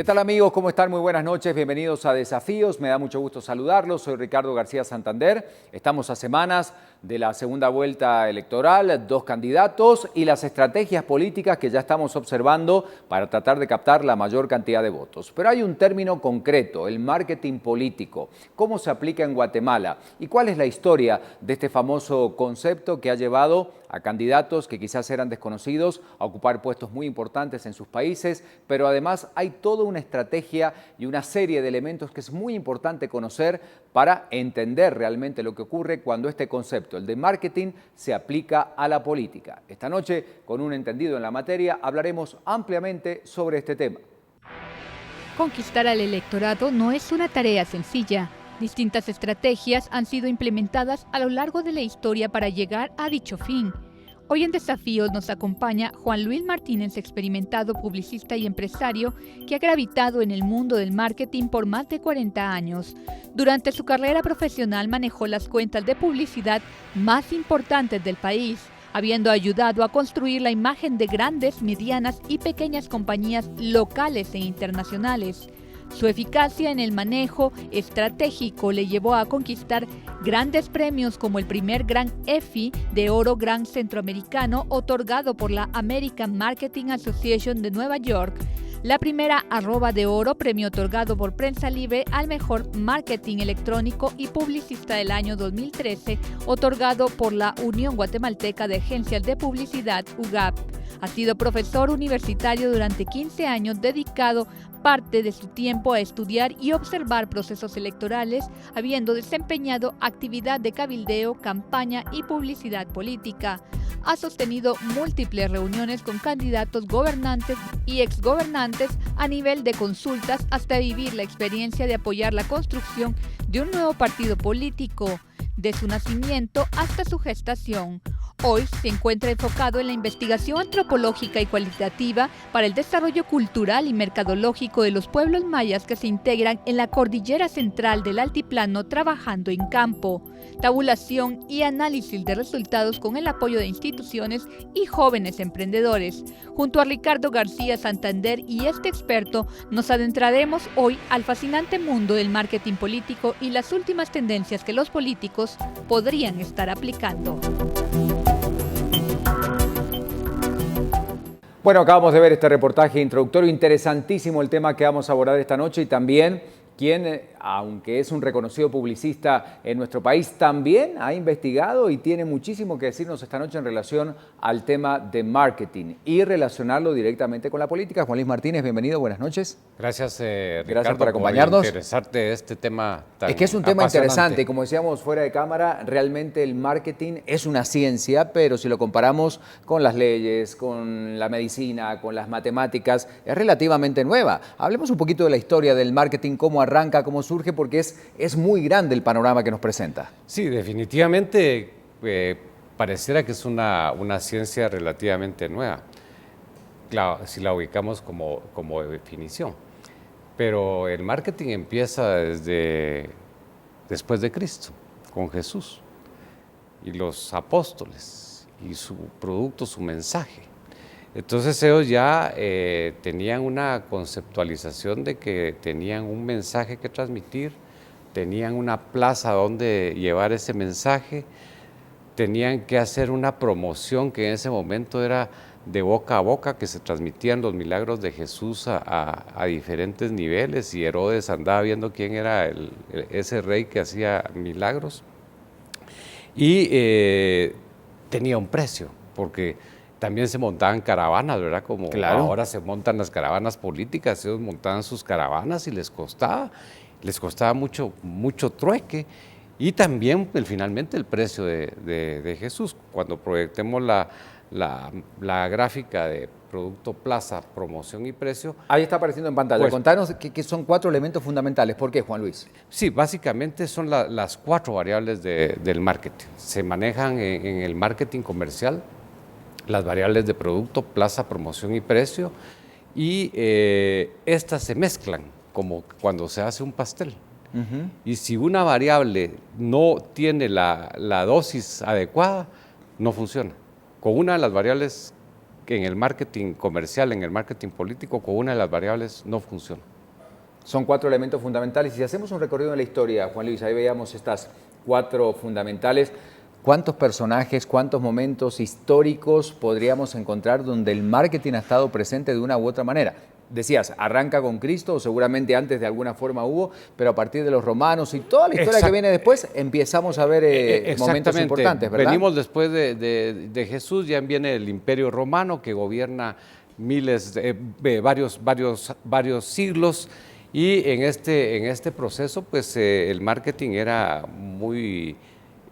tal amigos? ¿Cómo están? Muy buenas noches, bienvenidos a Desafíos. Me da mucho gusto saludarlos. Soy Ricardo García Santander. Estamos a semanas de la segunda vuelta electoral, 2 candidatos y las estrategias políticas que ya estamos observando para tratar de captar la mayor cantidad de votos. Pero hay un término concreto, el marketing político. ¿Cómo se aplica en Guatemala? ¿Y cuál es la historia de este famoso concepto que ha llevado a candidatos que quizás eran desconocidos a ocupar puestos muy importantes en sus países? Pero además hay toda una estrategia y una serie de elementos que es muy importante conocer para entender realmente lo que ocurre cuando este concepto, el de marketing, se aplica a la política. Esta noche, con un entendido en la materia, hablaremos ampliamente sobre este tema. Conquistar al electorado no es una tarea sencilla. Distintas estrategias han sido implementadas a lo largo de la historia para llegar a dicho fin. Hoy en Desafíos nos acompaña Juan Luis Martínez, experimentado publicista y empresario que ha gravitado en el mundo del marketing por más de 40 años. Durante su carrera profesional manejó las cuentas de publicidad más importantes del país, habiendo ayudado a construir la imagen de grandes, medianas y pequeñas compañías locales e internacionales. Su eficacia en el manejo estratégico le llevó a conquistar grandes premios como el primer Gran EFI de Oro Gran Centroamericano otorgado por la American Marketing Association de Nueva York, la primera Arroba de Oro, premio otorgado por Prensa Libre al mejor marketing electrónico y publicista del año 2013, otorgado por la Unión Guatemalteca de Agencias de Publicidad, UGAP. Ha sido profesor universitario durante 15 años, dedicado parte de su tiempo a estudiar y observar procesos electorales, habiendo desempeñado actividad de cabildeo, campaña y publicidad política. Ha sostenido múltiples reuniones con candidatos gobernantes y exgobernantes a nivel de consultas hasta vivir la experiencia de apoyar la construcción de un nuevo partido político, de su nacimiento hasta su gestación. Hoy se encuentra enfocado en la investigación antropológica y cualitativa para el desarrollo cultural y mercadológico de los pueblos mayas que se integran en la cordillera central del altiplano, trabajando en campo, tabulación y análisis de resultados con el apoyo de instituciones y jóvenes emprendedores. Junto a Ricardo García Santander y este experto, nos adentraremos hoy al fascinante mundo del marketing político y las últimas tendencias que los políticos podrían estar aplicando. Bueno, acabamos de ver este reportaje introductorio, interesantísimo el tema que vamos a abordar esta noche y también quien, aunque es un reconocido publicista en nuestro país, también ha investigado y tiene muchísimo que decirnos esta noche en relación al tema de marketing y relacionarlo directamente con la política. Juan Luis Martínez, bienvenido, buenas noches. Gracias, Ricardo, gracias por acompañarnos. Por interesarte de este tema tan Es que es un tema apasionante. interesante, como decíamos fuera de cámara, realmente el marketing es una ciencia, pero si lo comparamos con las leyes, con la medicina, con las matemáticas, es relativamente nueva. Hablemos un poquito de la historia del marketing, cómo arranca, cómo surge, porque es muy grande el panorama que nos presenta. Sí, definitivamente pareciera que es una ciencia relativamente nueva, claro, si la ubicamos como definición. Pero el marketing empieza después de Cristo, con Jesús y los apóstoles y su producto, su mensaje. Entonces ellos ya tenían una conceptualización de que tenían un mensaje que transmitir, tenían una plaza donde llevar ese mensaje, tenían que hacer una promoción que en ese momento era de boca a boca, que se transmitían los milagros de Jesús a diferentes niveles, y Herodes andaba viendo quién era ese rey que hacía milagros, y tenía un precio, porque también se montaban caravanas, ¿verdad? Como claro, ahora se montan las caravanas políticas, ellos montaban sus caravanas y les costaba mucho trueque, y también finalmente el precio de Jesús. Cuando proyectemos la gráfica de producto, plaza, promoción y precio. Ahí está apareciendo en pantalla. Pues, contanos que son 4 elementos fundamentales. ¿Por qué, Juan Luis? Sí, básicamente son las 4 variables del marketing. Se manejan en el marketing comercial las variables de producto, plaza, promoción y precio, y estas se mezclan como cuando se hace un pastel. Y si una variable no tiene la dosis adecuada, no funciona. Con una de las variables que en el marketing comercial, en el marketing político, con una de las variables no funciona. Son 4 elementos fundamentales. Y si hacemos un recorrido en la historia, Juan Luis, ahí veíamos estas 4 fundamentales. ¿Cuántos personajes, cuántos momentos históricos podríamos encontrar donde el marketing ha estado presente de una u otra manera? Decías, arranca con Cristo, o seguramente antes de alguna forma hubo, pero a partir de los romanos y toda la historia que viene después, empezamos a ver momentos importantes, ¿verdad? Venimos después de Jesús, ya viene el Imperio Romano que gobierna varios siglos, y en este proceso pues el marketing era muy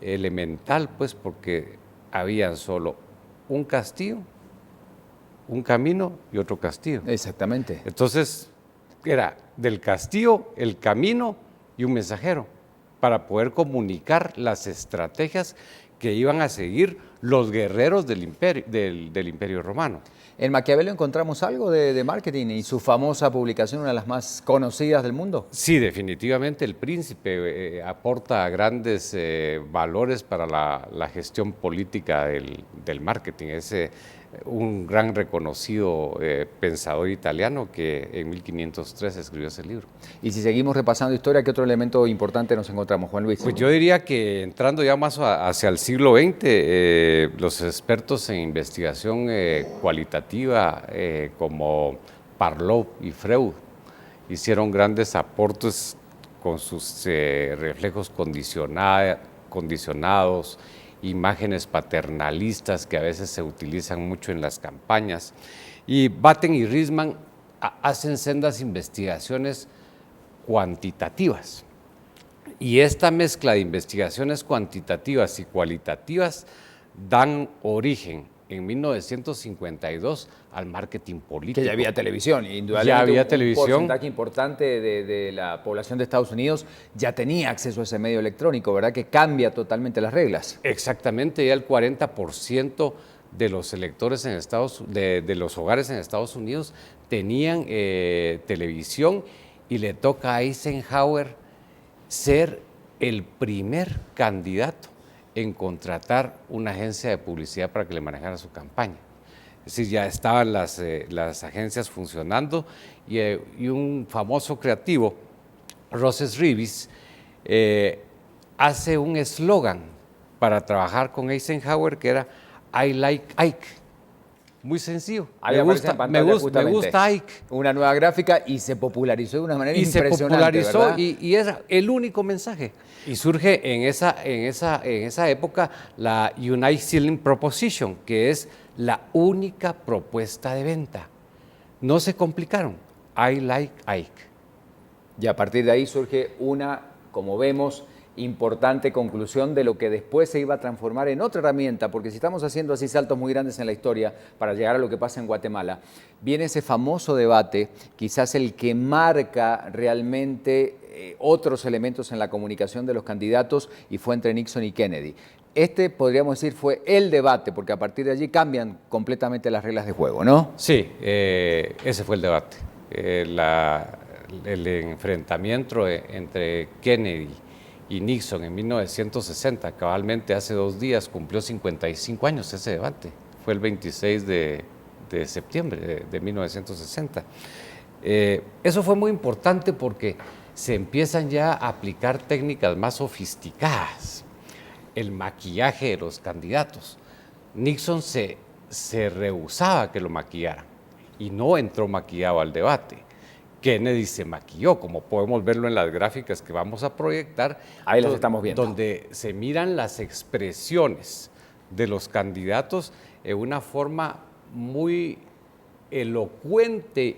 elemental, pues porque había solo un castillo, un camino y otro castillo. Exactamente. Entonces era del castillo, el camino y un mensajero para poder comunicar las estrategias que iban a seguir los guerreros del imperio romano. ¿En Maquiavelo encontramos algo de marketing y su famosa publicación, una de las más conocidas del mundo? Sí, definitivamente el Príncipe aporta grandes valores para la gestión política del marketing. Es un gran reconocido pensador italiano que en 1503 escribió ese libro. Y si seguimos repasando historia, ¿qué otro elemento importante nos encontramos, Juan Luis? Pues yo diría que entrando ya más hacia el siglo XX, los expertos en investigación cualitativa como Parlov y Freud hicieron grandes aportes con sus reflejos condicionados, imágenes paternalistas que a veces se utilizan mucho en las campañas. Y Batten y Riesman hacen sendas investigaciones cuantitativas. Y esta mezcla de investigaciones cuantitativas y cualitativas dan origen en 1952 al marketing político. Que ya había televisión, indudablemente. Ya había un televisión. porcentaje importante de la población de Estados Unidos ya tenía acceso a ese medio electrónico, ¿verdad? Que cambia totalmente las reglas. Exactamente, ya el 40% de los electores de los hogares en Estados Unidos tenían televisión, y le toca a Eisenhower ser el primer candidato en contratar una agencia de publicidad para que le manejara su campaña. Es decir, ya estaban las agencias funcionando, y un famoso creativo, Roses Reeves, hace un eslogan para trabajar con Eisenhower que era I like Ike. Muy sencillo. Me gusta Ike. Una nueva gráfica, y se popularizó de una manera impresionante. Se popularizó, ¿verdad? y era el único mensaje. Y surge en esa época la Unique Selling Proposition, que es la única propuesta de venta. No se complicaron. I like Ike. Y a partir de ahí surge una, como vemos, importante conclusión de lo que después se iba a transformar en otra herramienta, porque si estamos haciendo así saltos muy grandes en la historia para llegar a lo que pasa en Guatemala, viene ese famoso debate, quizás el que marca realmente otros elementos en la comunicación de los candidatos, y fue entre Nixon y Kennedy. Este, podríamos decir, fue el debate, porque a partir de allí cambian completamente las reglas de juego, ¿no? Sí, ese fue el debate. El enfrentamiento entre Kennedy y Nixon en 1960, cabalmente hace 2 días, cumplió 55 años ese debate. Fue el 26 de septiembre de 1960. Eso fue muy importante porque se empiezan ya a aplicar técnicas más sofisticadas. El maquillaje de los candidatos. Nixon se rehusaba que lo maquillaran y no entró maquillado al debate. Kennedy se maquilló, como podemos verlo en las gráficas que vamos a proyectar. Ahí las estamos viendo. Donde se miran las expresiones de los candidatos en una forma muy elocuente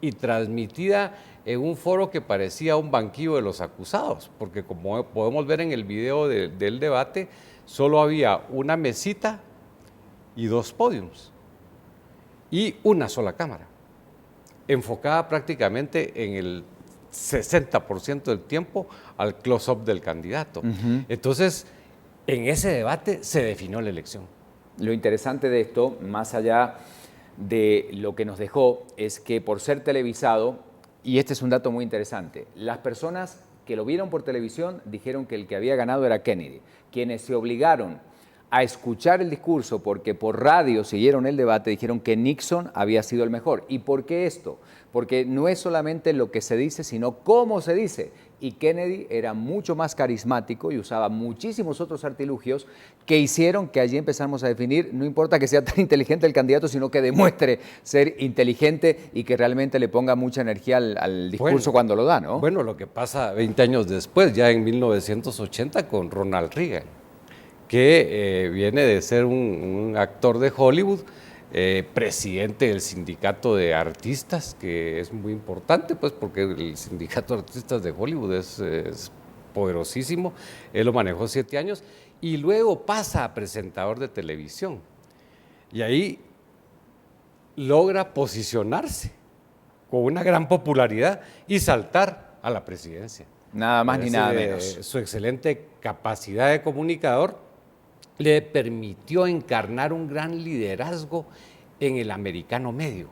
y transmitida en un foro que parecía un banquillo de los acusados, porque como podemos ver en el video del debate, solo había una mesita y 2 podiums y una sola cámara, enfocada prácticamente en el 60% del tiempo al close-up del candidato. Entonces, en ese debate se definió la elección. Lo interesante de esto, más allá de lo que nos dejó, es que por ser televisado, y este es un dato muy interesante, las personas que lo vieron por televisión dijeron que el que había ganado era Kennedy. Quienes se obligaron a escuchar el discurso porque por radio siguieron el debate, dijeron que Nixon había sido el mejor. ¿Y por qué esto? Porque no es solamente lo que se dice, sino cómo se dice. Y Kennedy era mucho más carismático y usaba muchísimos otros artilugios que hicieron que allí empezáramos a definir, no importa que sea tan inteligente el candidato, sino que demuestre ser inteligente y que realmente le ponga mucha energía al discurso cuando lo da, ¿no? Bueno, lo que pasa 20 años después, ya en 1980 con Ronald Reagan, que viene de ser un actor de Hollywood, presidente del sindicato de artistas, que es muy importante, pues porque el sindicato de artistas de Hollywood es poderosísimo. Él lo manejó 7 años y luego pasa a presentador de televisión. Y ahí logra posicionarse con una gran popularidad y saltar a la presidencia. Nada más ni nada menos. Su excelente capacidad de comunicador le permitió encarnar un gran liderazgo en el americano medio.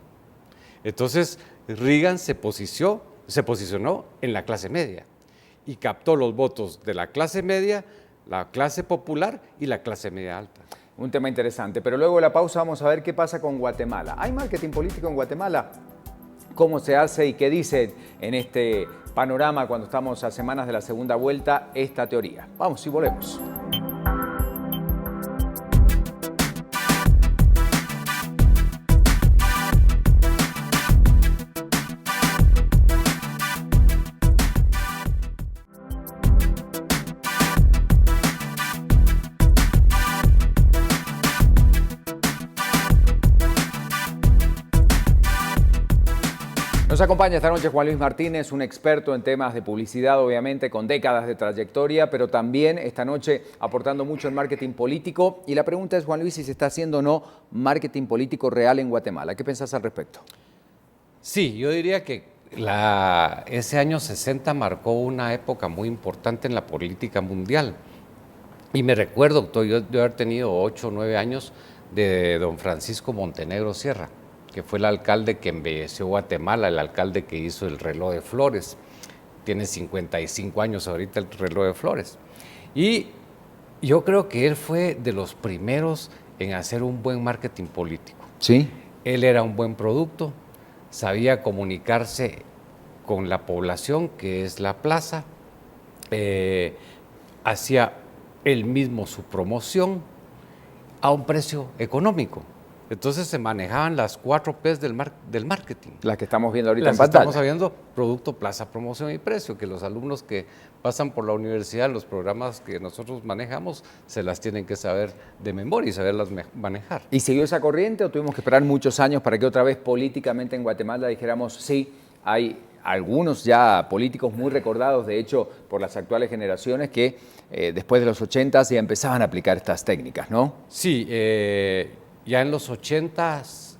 Entonces, Reagan se posicionó en la clase media y captó los votos de la clase media, la clase popular y la clase media alta. Un tema interesante, pero luego de la pausa vamos a ver qué pasa con Guatemala. ¿Hay marketing político en Guatemala? ¿Cómo se hace y qué dice en este panorama cuando estamos a semanas de la segunda vuelta esta teoría? Vamos y volvemos. Nos acompaña esta noche Juan Luis Martínez, un experto en temas de publicidad, obviamente, con décadas de trayectoria, pero también esta noche aportando mucho en marketing político. Y la pregunta es, Juan Luis, si se está haciendo o no marketing político real en Guatemala. ¿Qué pensás al respecto? Sí, yo diría que ese año 60 marcó una época muy importante en la política mundial. Y me recuerdo, yo de haber tenido 8 o 9 años, de don Francisco Montenegro Sierra, que fue el alcalde que embelleció Guatemala, el alcalde que hizo el reloj de flores. Tiene 55 años ahorita el reloj de flores. Y yo creo que él fue de los primeros en hacer un buen marketing político. Sí. Él era un buen producto, sabía comunicarse con la población, que es la plaza, hacía él mismo su promoción a un precio económico. Entonces se manejaban las 4 P's del marketing. Las que estamos viendo ahorita en pantalla. Estamos viendo producto, plaza, promoción y precio, que los alumnos que pasan por la universidad, los programas que nosotros manejamos, se las tienen que saber de memoria y saberlas manejar. ¿Y siguió esa corriente o tuvimos que esperar muchos años para que otra vez políticamente en Guatemala dijéramos sí, hay algunos ya políticos muy recordados, de hecho, por las actuales generaciones que después de los 80 ya empezaban a aplicar estas técnicas, ¿no? Sí, ya en los 80s,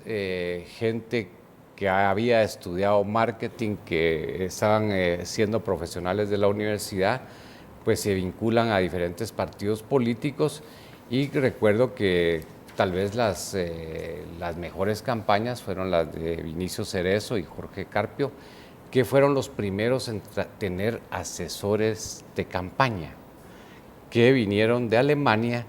gente que había estudiado marketing, que estaban siendo profesionales de la universidad, pues se vinculan a diferentes partidos políticos y recuerdo que tal vez las mejores campañas fueron las de Vinicio Cerezo y Jorge Carpio, que fueron los primeros en tener asesores de campaña, que vinieron de Alemania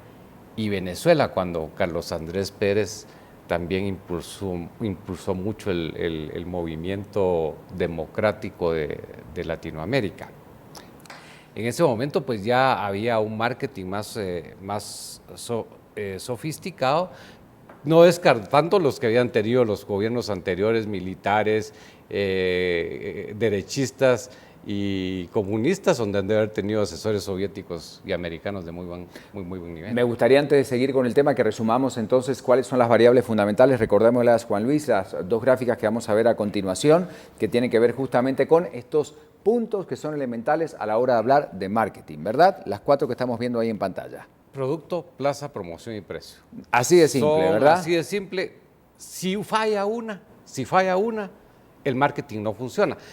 y Venezuela, cuando Carlos Andrés Pérez también impulsó mucho el movimiento democrático de Latinoamérica. En ese momento pues ya había un marketing más sofisticado, no descartando los que habían tenido los gobiernos anteriores, militares, derechistas y comunistas, donde han de haber tenido asesores soviéticos y americanos de muy buen nivel. Me gustaría, antes de seguir con el tema, que resumamos entonces cuáles son las variables fundamentales. Recordémoslas, Juan Luis, las 2 gráficas que vamos a ver a continuación, que tienen que ver justamente con estos puntos que son elementales a la hora de hablar de marketing, ¿verdad? Las 4 que estamos viendo ahí en pantalla. Producto, plaza, promoción y precio. Así de simple, ¿verdad? Así de simple. Si falla una, el marketing no funciona.